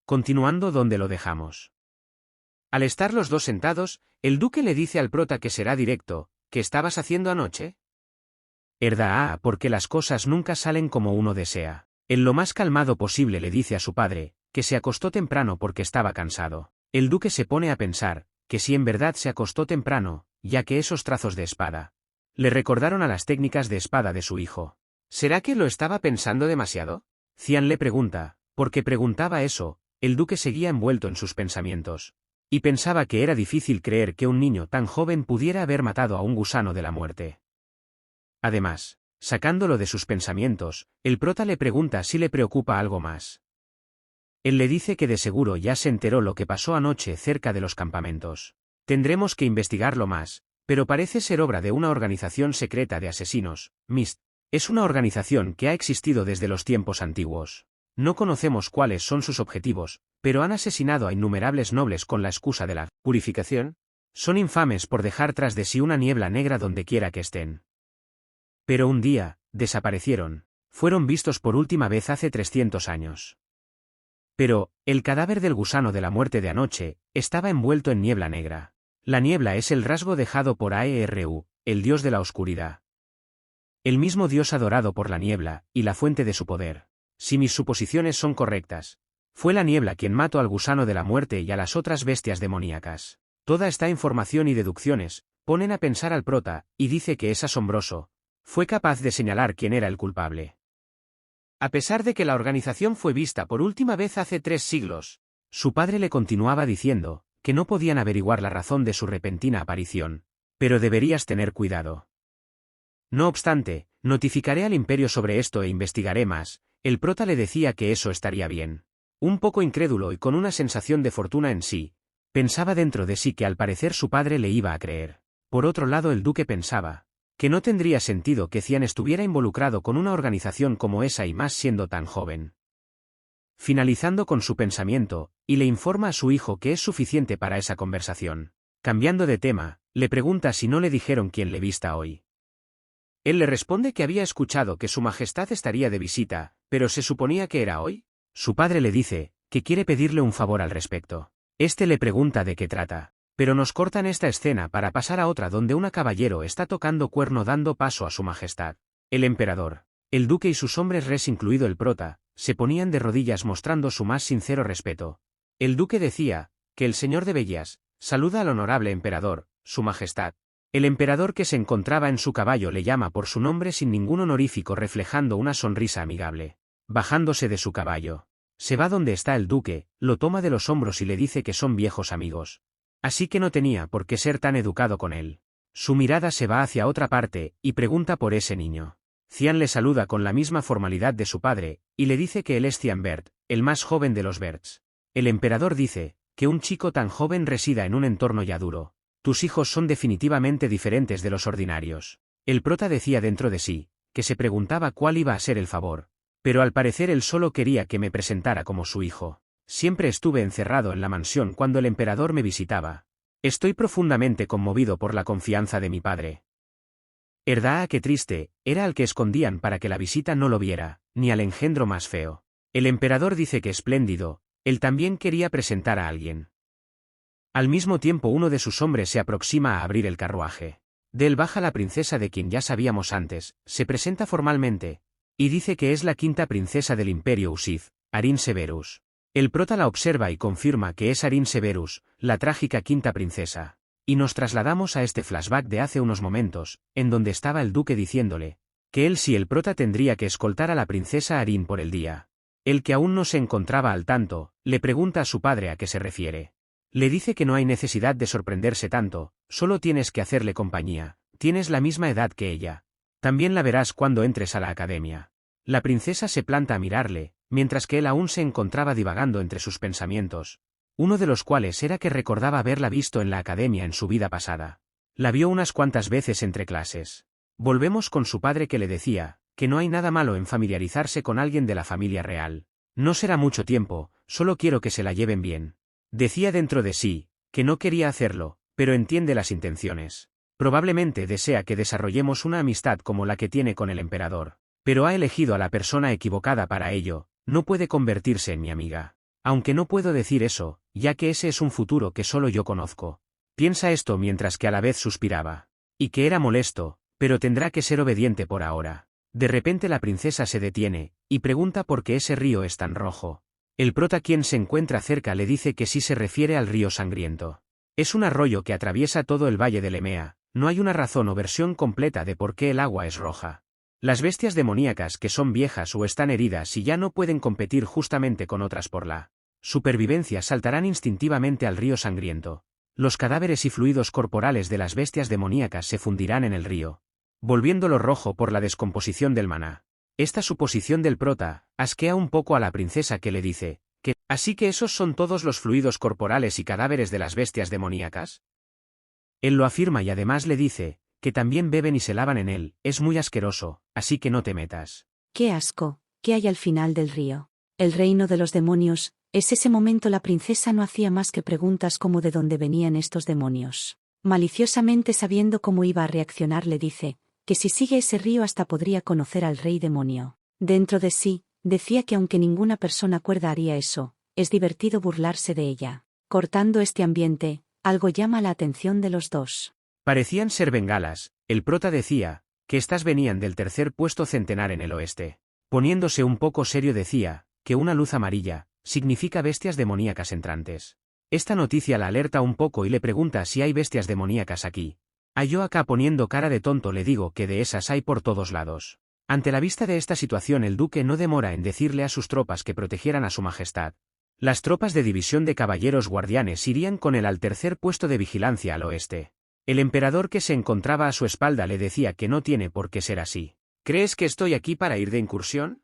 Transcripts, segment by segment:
continuando donde lo dejamos. Al estar los dos sentados, el duque le dice al prota que será directo. ¿Qué estabas haciendo anoche? Porque las cosas nunca salen como uno desea. En lo más calmado posible le dice a su padre, que se acostó temprano porque estaba cansado. El duque se pone a pensar, que si en verdad se acostó temprano, ya que esos trazos de espada le recordaron a las técnicas de espada de su hijo. ¿Será que lo estaba pensando demasiado? Cian le pregunta, porque preguntaba eso, el duque seguía envuelto en sus pensamientos. Y pensaba que era difícil creer que un niño tan joven pudiera haber matado a un gusano de la muerte. Además, sacándolo de sus pensamientos, el prota le pregunta si le preocupa algo más. Él le dice que de seguro ya se enteró lo que pasó anoche cerca de los campamentos. Tendremos que investigarlo más, pero parece ser obra de una organización secreta de asesinos, MIST. Es una organización que ha existido desde los tiempos antiguos. No conocemos cuáles son sus objetivos, pero han asesinado a innumerables nobles con la excusa de la purificación. Son infames por dejar tras de sí una niebla negra donde quiera que estén. Pero un día, desaparecieron. Fueron vistos por última vez hace 300 años. Pero, el cadáver del gusano de la muerte de anoche, estaba envuelto en niebla negra. La niebla es el rasgo dejado por Aeru, el dios de la oscuridad. El mismo dios adorado por la niebla, y la fuente de su poder. Si mis suposiciones son correctas, fue la niebla quien mató al gusano de la muerte y a las otras bestias demoníacas. Toda esta información y deducciones ponen a pensar al prota, y dice que es asombroso. Fue capaz de señalar quién era el culpable. A pesar de que la organización fue vista por última vez hace 3 siglos, su padre le continuaba diciendo que no podían averiguar la razón de su repentina aparición. Pero deberías tener cuidado. No obstante, notificaré al imperio sobre esto e investigaré más. El prota le decía que eso estaría bien. Un poco incrédulo y con una sensación de fortuna en sí, pensaba dentro de sí que al parecer su padre le iba a creer. Por otro lado, el duque pensaba que no tendría sentido que Cian estuviera involucrado con una organización como esa y más siendo tan joven. Finalizando con su pensamiento, y le informa a su hijo que es suficiente para esa conversación. Cambiando de tema, le pregunta si no le dijeron quién le vista hoy. Él le responde que había escuchado que su majestad estaría de visita, pero se suponía que era hoy. Su padre le dice que quiere pedirle un favor al respecto. Este le pregunta de qué trata. Pero nos cortan esta escena para pasar a otra donde un caballero está tocando cuerno dando paso a su majestad. El emperador, el duque y sus hombres res incluido el prota, se ponían de rodillas mostrando su más sincero respeto. El duque decía que el señor de Bellas saluda al honorable emperador, su majestad. El emperador que se encontraba en su caballo le llama por su nombre sin ningún honorífico reflejando una sonrisa amigable. Bajándose de su caballo, se va donde está el duque, lo toma de los hombros y le dice que son viejos amigos. Así que no tenía por qué ser tan educado con él. Su mirada se va hacia otra parte, y pregunta por ese niño. Cian le saluda con la misma formalidad de su padre, y le dice que él es Cian Bert, el más joven de los Berts. El emperador dice que un chico tan joven resida en un entorno ya duro. Tus hijos son definitivamente diferentes de los ordinarios. El prota decía dentro de sí, que se preguntaba cuál iba a ser el favor. Pero al parecer él solo quería que me presentara como su hijo. Siempre estuve encerrado en la mansión cuando el emperador me visitaba. Estoy profundamente conmovido por la confianza de mi padre. Qué triste, era al que escondían para que la visita no lo viera, ni al engendro más feo. El emperador dice que espléndido, él también quería presentar a alguien. Al mismo tiempo uno de sus hombres se aproxima a abrir el carruaje. De él baja la princesa de quien ya sabíamos antes, se presenta formalmente, y dice que es la quinta princesa del imperio Usif, Arin Severus. El prota la observa y confirma que es Arin Severus, la trágica quinta princesa. Y nos trasladamos a este flashback de hace unos momentos, en donde estaba el duque diciéndole que él sí el prota tendría que escoltar a la princesa Arin por el día. El que aún no se encontraba al tanto, le pregunta a su padre a qué se refiere. Le dice que no hay necesidad de sorprenderse tanto, solo tienes que hacerle compañía, tienes la misma edad que ella. También la verás cuando entres a la academia. La princesa se planta a mirarle, mientras que él aún se encontraba divagando entre sus pensamientos, uno de los cuales era que recordaba haberla visto en la academia en su vida pasada. La vio unas cuantas veces entre clases. Volvemos con su padre que le decía que no hay nada malo en familiarizarse con alguien de la familia real. No será mucho tiempo, solo quiero que se la lleven bien. Decía dentro de sí que no quería hacerlo, pero entiende las intenciones. Probablemente desea que desarrollemos una amistad como la que tiene con el emperador. Pero ha elegido a la persona equivocada para ello, no puede convertirse en mi amiga. Aunque no puedo decir eso, ya que ese es un futuro que solo yo conozco. Piensa esto mientras que a la vez suspiraba. Y que era molesto, pero tendrá que ser obediente por ahora. De repente la princesa se detiene, y pregunta por qué ese río es tan rojo. El prota, quien se encuentra cerca, le dice que sí se refiere al río sangriento. Es un arroyo que atraviesa todo el valle de Lemea, no hay una razón o versión completa de por qué el agua es roja. Las bestias demoníacas que son viejas o están heridas y ya no pueden competir justamente con otras por la supervivencia saltarán instintivamente al río sangriento. Los cadáveres y fluidos corporales de las bestias demoníacas se fundirán en el río, volviéndolo rojo por la descomposición del maná. Esta suposición del prota asquea un poco a la princesa, que le dice, que, ¿así que esos son todos los fluidos corporales y cadáveres de las bestias demoníacas? Él lo afirma y además le dice, que también beben y se lavan en él, es muy asqueroso, así que no te metas. ¡Qué asco! ¿Qué hay al final del río? El reino de los demonios. Ese momento la princesa no hacía más que preguntas como de dónde venían estos demonios. Maliciosamente, sabiendo cómo iba a reaccionar, le dice, que si sigue ese río hasta podría conocer al rey demonio. Dentro de sí, decía que aunque ninguna persona cuerda haría eso, es divertido burlarse de ella. Cortando este ambiente, algo llama la atención de los dos. Parecían ser bengalas, el prota decía, que estas venían del tercer puesto centenar en el oeste. Poniéndose un poco serio decía, que una luz amarilla significa bestias demoníacas entrantes. Esta noticia la alerta un poco y le pregunta si hay bestias demoníacas aquí. A yo acá, poniendo cara de tonto, le digo que de esas hay por todos lados. Ante la vista de esta situación, el duque no demora en decirle a sus tropas que protegieran a su majestad. Las tropas de división de caballeros guardianes irían con él al tercer puesto de vigilancia al oeste. El emperador, que se encontraba a su espalda, le decía que no tiene por qué ser así. ¿Crees que estoy aquí para ir de incursión?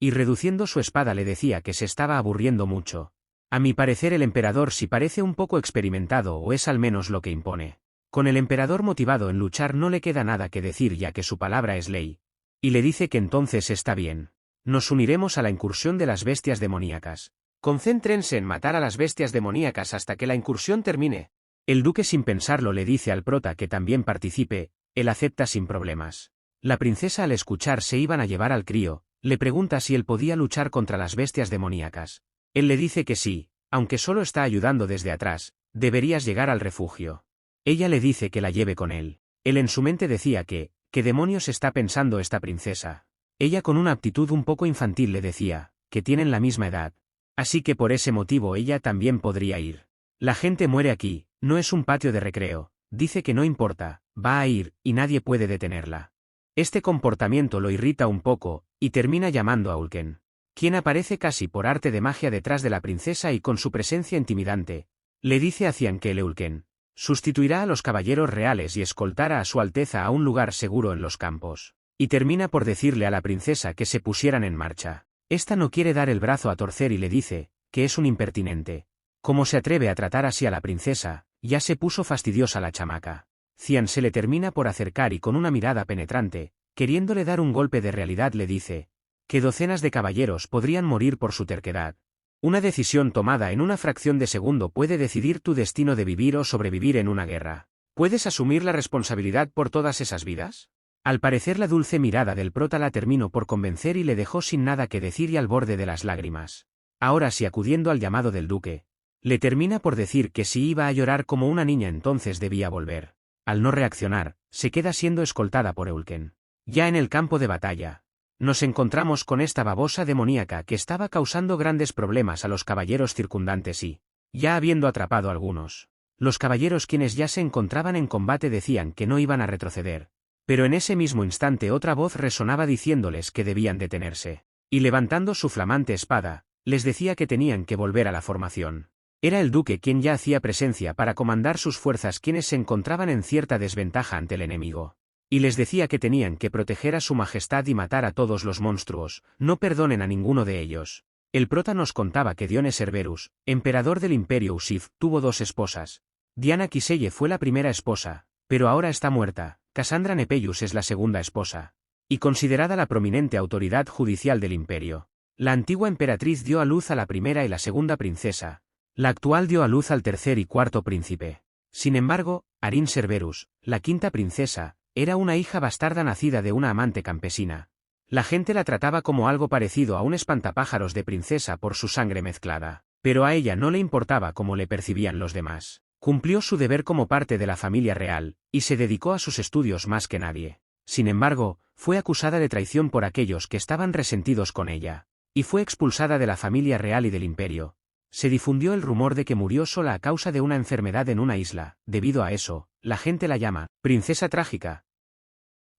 Y reduciendo su espada le decía que se estaba aburriendo mucho. A mi parecer el emperador sí parece un poco experimentado, o es al menos lo que impone. Con el emperador motivado en luchar no le queda nada que decir, ya que su palabra es ley. Y le dice que entonces está bien. Nos uniremos a la incursión de las bestias demoníacas. Concéntrense en matar a las bestias demoníacas hasta que la incursión termine. El duque, sin pensarlo, le dice al prota que también participe, él acepta sin problemas. La princesa, al escuchar se iban a llevar al crío, le pregunta si él podía luchar contra las bestias demoníacas. Él le dice que sí, aunque solo está ayudando desde atrás, deberías llegar al refugio. Ella le dice que la lleve con él. Él en su mente decía que, ¿qué demonios está pensando esta princesa? Ella, con una actitud un poco infantil, le decía, que tienen la misma edad. Así que por ese motivo ella también podría ir. La gente muere aquí, no es un patio de recreo. Dice que no importa, va a ir, y nadie puede detenerla. Este comportamiento lo irrita un poco, y termina llamando a Ulken, quien aparece casi por arte de magia detrás de la princesa y con su presencia intimidante, le dice a Cian que Ulken sustituirá a los caballeros reales y escoltará a su Alteza a un lugar seguro en los campos. Y termina por decirle a la princesa que se pusieran en marcha. Esta no quiere dar el brazo a torcer y le dice, que es un impertinente. ¿Cómo se atreve a tratar así a la princesa? Ya se puso fastidiosa la chamaca. Cian se le termina por acercar y con una mirada penetrante, queriéndole dar un golpe de realidad, le dice, que docenas de caballeros podrían morir por su terquedad. Una decisión tomada en una fracción de segundo puede decidir tu destino de vivir o sobrevivir en una guerra. ¿Puedes asumir la responsabilidad por todas esas vidas? Al parecer la dulce mirada del prota la terminó por convencer y le dejó sin nada que decir y al borde de las lágrimas. Ahora sí, acudiendo al llamado del duque, le termina por decir que si iba a llorar como una niña entonces debía volver. Al no reaccionar, se queda siendo escoltada por Ulken. Ya en el campo de batalla, nos encontramos con esta babosa demoníaca que estaba causando grandes problemas a los caballeros circundantes y, ya habiendo atrapado a algunos, los caballeros quienes ya se encontraban en combate decían que no iban a retroceder. Pero en ese mismo instante otra voz resonaba diciéndoles que debían detenerse. Y levantando su flamante espada, les decía que tenían que volver a la formación. Era el duque quien ya hacía presencia para comandar sus fuerzas, quienes se encontraban en cierta desventaja ante el enemigo. Y les decía que tenían que proteger a su majestad y matar a todos los monstruos, no perdonen a ninguno de ellos. El prota nos contaba que Diones Cerberus, emperador del Imperio Usif, tuvo dos esposas. Diana Kiseye fue la primera esposa, pero ahora está muerta. Cassandra Nepeyus es la segunda esposa, y considerada la prominente autoridad judicial del imperio. La antigua emperatriz dio a luz a la primera y la segunda princesa. La actual dio a luz al tercer y cuarto príncipe. Sin embargo, Arin Cerberus, la quinta princesa, era una hija bastarda nacida de una amante campesina. La gente la trataba como algo parecido a un espantapájaros de princesa por su sangre mezclada, pero a ella no le importaba cómo le percibían los demás. Cumplió su deber como parte de la familia real, y se dedicó a sus estudios más que nadie. Sin embargo, fue acusada de traición por aquellos que estaban resentidos con ella, y fue expulsada de la familia real y del imperio. Se difundió el rumor de que murió sola a causa de una enfermedad en una isla. Debido a eso, la gente la llama princesa trágica.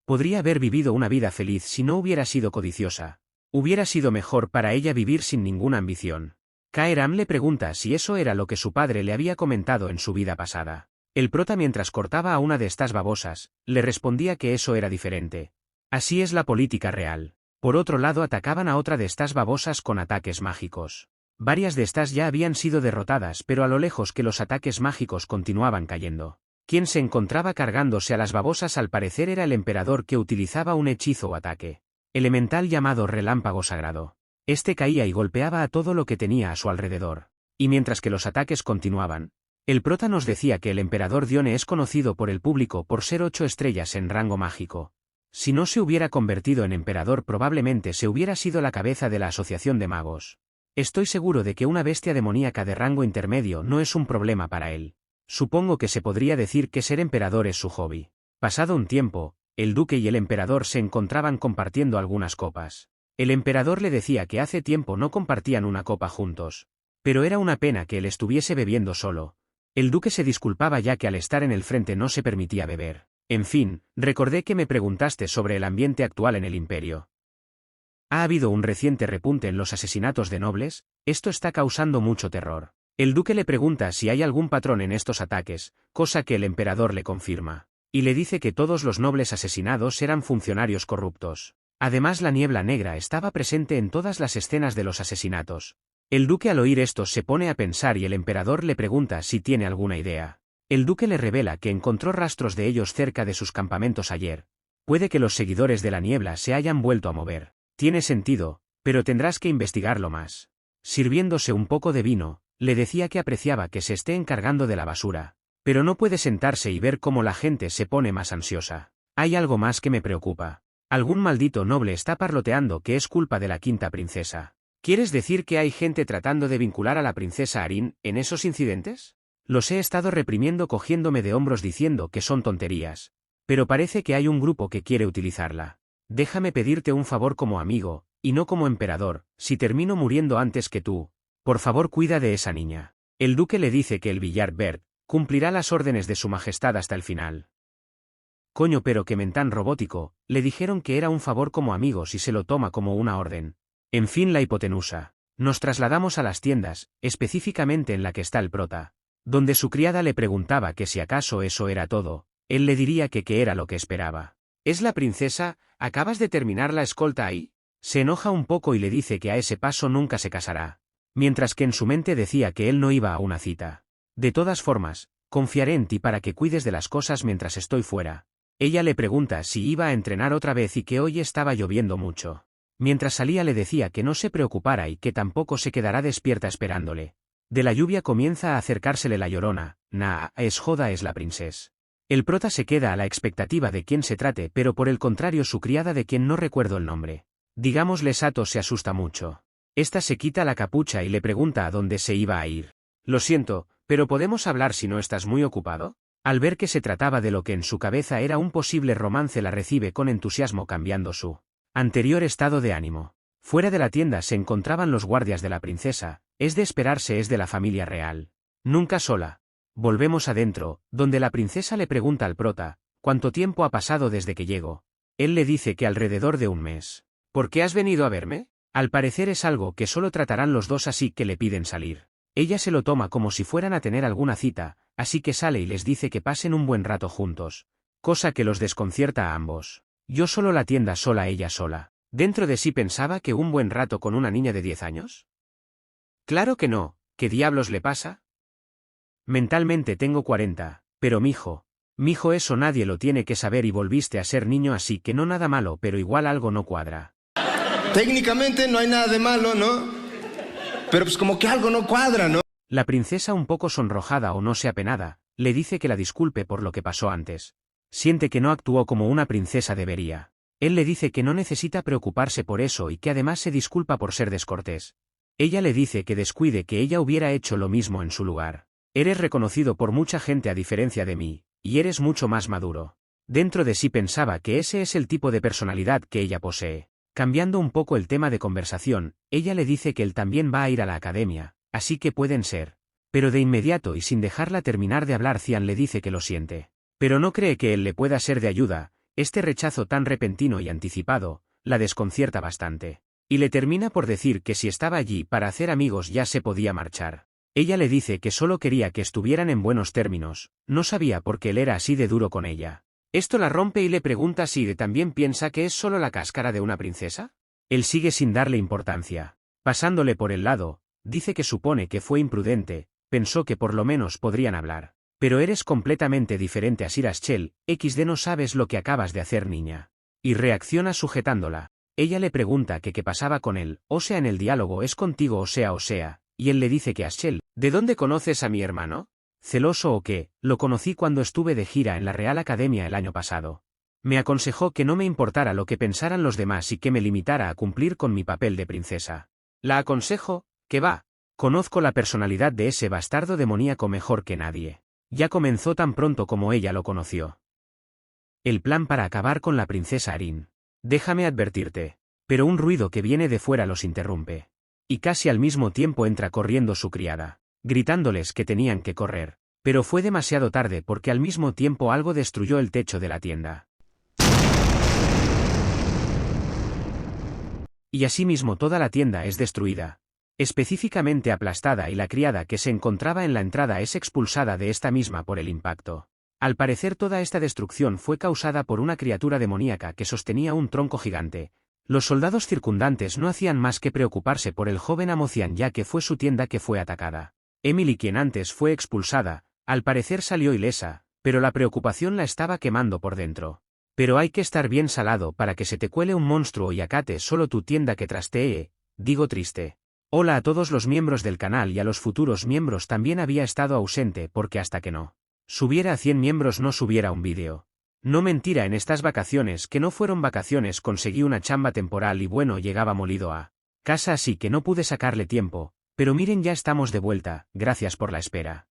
Podría haber vivido una vida feliz si no hubiera sido codiciosa. Hubiera sido mejor para ella vivir sin ninguna ambición. Kaeram le pregunta si eso era lo que su padre le había comentado en su vida pasada. El prota, mientras cortaba a una de estas babosas, le respondía que eso era diferente. Así es la política real. Por otro lado, atacaban a otra de estas babosas con ataques mágicos. Varias de estas ya habían sido derrotadas, pero a lo lejos que los ataques mágicos continuaban cayendo. Quien se encontraba cargándose a las babosas al parecer era el emperador, que utilizaba un hechizo o ataque elemental llamado relámpago sagrado. Este caía y golpeaba a todo lo que tenía a su alrededor. Y mientras que los ataques continuaban, el prota nos decía que el emperador Dione es conocido por el público por ser 8 estrellas en rango mágico. Si no se hubiera convertido en emperador, probablemente se hubiera sido la cabeza de la asociación de magos. Estoy seguro de que una bestia demoníaca de rango intermedio no es un problema para él. Supongo que se podría decir que ser emperador es su hobby. Pasado un tiempo, el duque y el emperador se encontraban compartiendo algunas copas. El emperador le decía que hace tiempo no compartían una copa juntos. Pero era una pena que él estuviese bebiendo solo. El duque se disculpaba ya que al estar en el frente no se permitía beber. En fin, recordé que me preguntaste sobre el ambiente actual en el imperio. Ha habido un reciente repunte en los asesinatos de nobles. Esto está causando mucho terror. El duque le pregunta si hay algún patrón en estos ataques, cosa que el emperador le confirma. Y le dice que todos los nobles asesinados eran funcionarios corruptos. Además, la niebla negra estaba presente en todas las escenas de los asesinatos. El duque, al oír esto, se pone a pensar y el emperador le pregunta si tiene alguna idea. El duque le revela que encontró rastros de ellos cerca de sus campamentos ayer. Puede que los seguidores de la niebla se hayan vuelto a mover. Tiene sentido, pero tendrás que investigarlo más. Sirviéndose un poco de vino, le decía que apreciaba que se esté encargando de la basura, pero no puede sentarse y ver cómo la gente se pone más ansiosa. Hay algo más que me preocupa. Algún maldito noble está parloteando que es culpa de la quinta princesa. ¿Quieres decir que hay gente tratando de vincular a la princesa Arin en esos incidentes? Los he estado reprimiendo cogiéndome de hombros diciendo que son tonterías. Pero parece que hay un grupo que quiere utilizarla. Déjame pedirte un favor como amigo, y no como emperador. Si termino muriendo antes que tú, por favor cuida de esa niña. El duque le dice que el Villard Vert cumplirá las órdenes de su majestad hasta el final. Coño, pero que men tan robótico. Le dijeron que era un favor como amigos y se lo toma como una orden. En fin, la hipotenusa. Nos trasladamos a las tiendas, específicamente en la que está el prota, donde su criada le preguntaba que si acaso eso era todo. Él le diría que era lo que esperaba. ¿Es la princesa? ¿Acabas de terminar la escolta ahí? Se enoja un poco y le dice que a ese paso nunca se casará. Mientras que en su mente decía que él no iba a una cita. De todas formas, confiaré en ti para que cuides de las cosas mientras estoy fuera. Ella le pregunta si iba a entrenar otra vez y que hoy estaba lloviendo mucho. Mientras salía le decía que no se preocupara y que tampoco se quedará despierta esperándole. De la lluvia comienza a acercársele la llorona. Nah, es joda, es la princesa. El prota se queda a la expectativa de quién se trate, pero por el contrario su criada, de quien no recuerdo el nombre. Digámosle Sato, se asusta mucho. Esta se quita la capucha y le pregunta a dónde se iba a ir. Lo siento, pero ¿podemos hablar si no estás muy ocupado? Al ver que se trataba de lo que en su cabeza era un posible romance, la recibe con entusiasmo, cambiando su anterior estado de ánimo. Fuera de la tienda se encontraban los guardias de la princesa. Es de esperarse, es de la familia real. Nunca sola. Volvemos adentro, donde la princesa le pregunta al prota, ¿cuánto tiempo ha pasado desde que llego? Él le dice que alrededor de un mes. ¿Por qué has venido a verme? Al parecer es algo que solo tratarán los dos, así que le piden salir. Ella se lo toma como si fueran a tener alguna cita, así que sale y les dice que pasen un buen rato juntos. Cosa que los desconcierta a ambos. Yo solo la tienda sola, ella sola. Dentro de sí pensaba que un buen rato con una niña de 10 años. Claro que no, ¿qué diablos le pasa? Mentalmente tengo 40, pero mijo, eso nadie lo tiene que saber y volviste a ser niño, así que no nada malo, pero igual algo no cuadra. Técnicamente no hay nada de malo, ¿no? Pero pues como que algo no cuadra, ¿no? La princesa, un poco sonrojada o no sé apenada, le dice que la disculpe por lo que pasó antes. Siente que no actuó como una princesa debería. Él le dice que no necesita preocuparse por eso y que además se disculpa por ser descortés. Ella le dice que descuide que ella hubiera hecho lo mismo en su lugar. Eres reconocido por mucha gente a diferencia de mí, y eres mucho más maduro. Dentro de sí pensaba que ese es el tipo de personalidad que ella posee. Cambiando un poco el tema de conversación, ella le dice que él también va a ir a la academia, así que pueden ser. Pero de inmediato y sin dejarla terminar de hablar, Cian le dice que lo siente. Pero no cree que él le pueda ser de ayuda. Este rechazo tan repentino y anticipado, la desconcierta bastante. Y le termina por decir que si estaba allí para hacer amigos ya se podía marchar. Ella le dice que solo quería que estuvieran en buenos términos, no sabía por qué él era así de duro con ella. Esto la rompe y le pregunta si Ide también piensa que es solo la cáscara de una princesa. Él sigue sin darle importancia. Pasándole por el lado, dice que supone que fue imprudente, pensó que por lo menos podrían hablar. Pero eres completamente diferente a Sir Aschel, XD no sabes lo que acabas de hacer, niña. Y reacciona sujetándola. Ella le pregunta que qué pasaba con él, o sea en el diálogo es contigo o sea, y él le dice que Aschel, ¿de dónde conoces a mi hermano? ¿Celoso o qué? Lo conocí cuando estuve de gira en la Real Academia el año pasado. Me aconsejó que no me importara lo que pensaran los demás y que me limitara a cumplir con mi papel de princesa. La aconsejo, que va. Conozco la personalidad de ese bastardo demoníaco mejor que nadie. Ya comenzó tan pronto como ella lo conoció. El plan para acabar con la princesa Arin. Déjame advertirte. Pero un ruido que viene de fuera los interrumpe. Y casi al mismo tiempo entra corriendo su criada, gritándoles que tenían que correr. Pero fue demasiado tarde porque al mismo tiempo algo destruyó el techo de la tienda. Y asimismo toda la tienda es destruida. Específicamente aplastada y la criada que se encontraba en la entrada es expulsada de esta misma por el impacto. Al parecer toda esta destrucción fue causada por una criatura demoníaca que sostenía un tronco gigante. Los soldados circundantes no hacían más que preocuparse por el joven Amocian ya que fue su tienda que fue atacada. Emily, quien antes fue expulsada, al parecer salió ilesa, pero la preocupación la estaba quemando por dentro. Pero hay que estar bien salado para que se te cuele un monstruo y acate solo tu tienda que trastee, digo triste. Hola a todos los miembros del canal y a los futuros miembros también había estado ausente porque hasta que no subiera a 100 miembros no subiera un vídeo. No mentira, en estas vacaciones que no fueron vacaciones conseguí una chamba temporal y bueno llegaba molido a casa así que no pude sacarle tiempo, pero miren ya estamos de vuelta, gracias por la espera.